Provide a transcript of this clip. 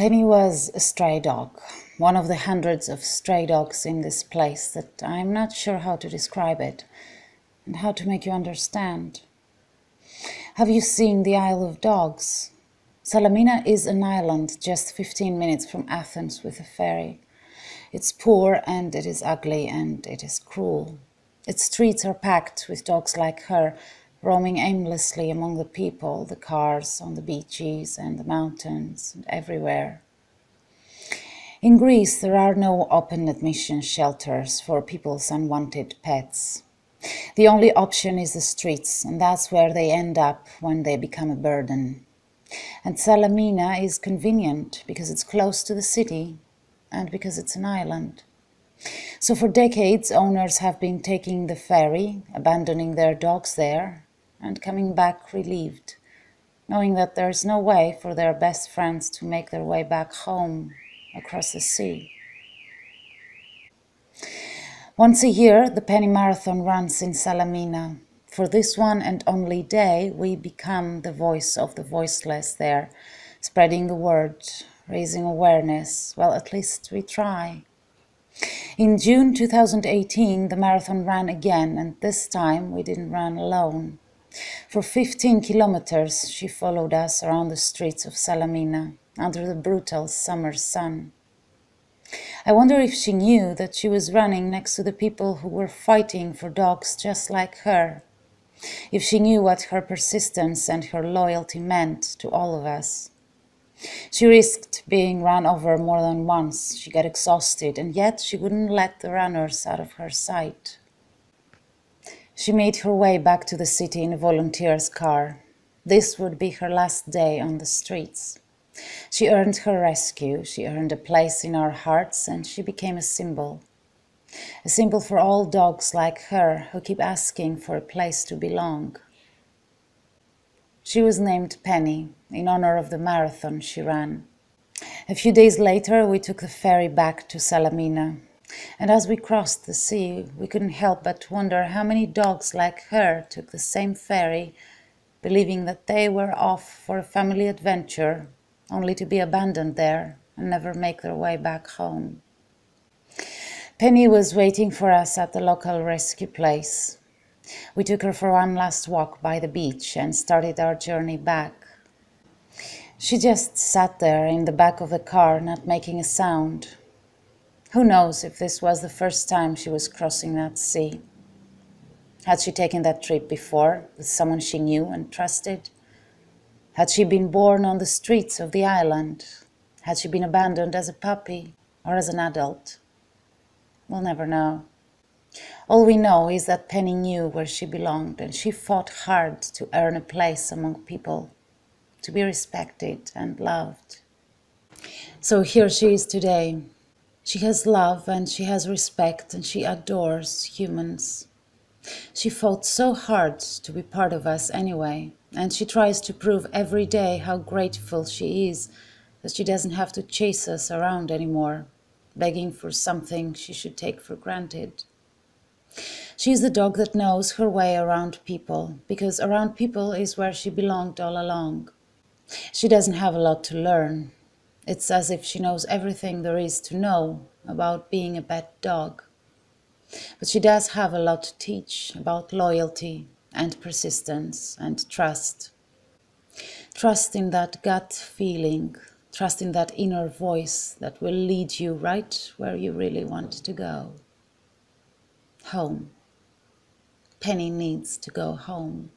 Penny was a stray dog, one of the hundreds of stray dogs in this place that I'm not sure how to describe it and how to make you understand. Have you seen the Isle of Dogs? Salamina is an island just 15 minutes from Athens with a ferry. It's poor and it is ugly and it is cruel. Its streets are packed with dogs like her, roaming aimlessly among the people, the cars, on the beaches and the mountains and everywhere. In Greece, there are no open admission shelters for people's unwanted pets. The only option is the streets, and that's where they end up when they become a burden. And Salamina is convenient because it's close to the city and because it's an island. So for decades, owners have been taking the ferry, abandoning their dogs there, and coming back relieved, knowing that there's no way for their best friends to make their way back home across the sea. Once a year, the Penny Marathon runs in Salamina. For this one and only day, we become the voice of the voiceless there, spreading the word, raising awareness. Well, at least we try. In June 2018, the marathon ran again, and this time we didn't run alone. For 15 kilometers, she followed us around the streets of Salamina, under the brutal summer sun. I wonder if she knew that she was running next to the people who were fighting for dogs just like her, if she knew what her persistence and her loyalty meant to all of us. She risked being run over more than once. She got exhausted, and yet she wouldn't let the runners out of her sight. She made her way back to the city in a volunteer's car. This would be her last day on the streets. She earned her rescue, she earned a place in our hearts, and she became a symbol. A symbol for all dogs like her who keep asking for a place to belong. She was named Penny in honor of the marathon she ran. A few days later, we took the ferry back to Salamina. And as we crossed the sea, we couldn't help but wonder how many dogs like her took the same ferry, believing that they were off for a family adventure, only to be abandoned there and never make their way back home. Penny was waiting for us at the local rescue place. We took her for one last walk by the beach and started our journey back. She just sat there in the back of the car, not making a sound. Who knows if this was the first time she was crossing that sea? Had she taken that trip before with someone she knew and trusted? Had she been born on the streets of the island? Had she been abandoned as a puppy or as an adult? We'll never know. All we know is that Penny knew where she belonged, and she fought hard to earn a place among people, to be respected and loved. So here she is today. She has love and she has respect and she adores humans. She fought so hard to be part of us anyway, and she tries to prove every day how grateful she is that she doesn't have to chase us around anymore, begging for something she should take for granted. She's the dog that knows her way around people, because around people is where she belonged all along. She doesn't have a lot to learn. It's as if she knows everything there is to know about being a pet dog. But she does have a lot to teach about loyalty and persistence and trust. Trust in that gut feeling, trust in that inner voice that will lead you right where you really want to go. Home. Penny needs to go home.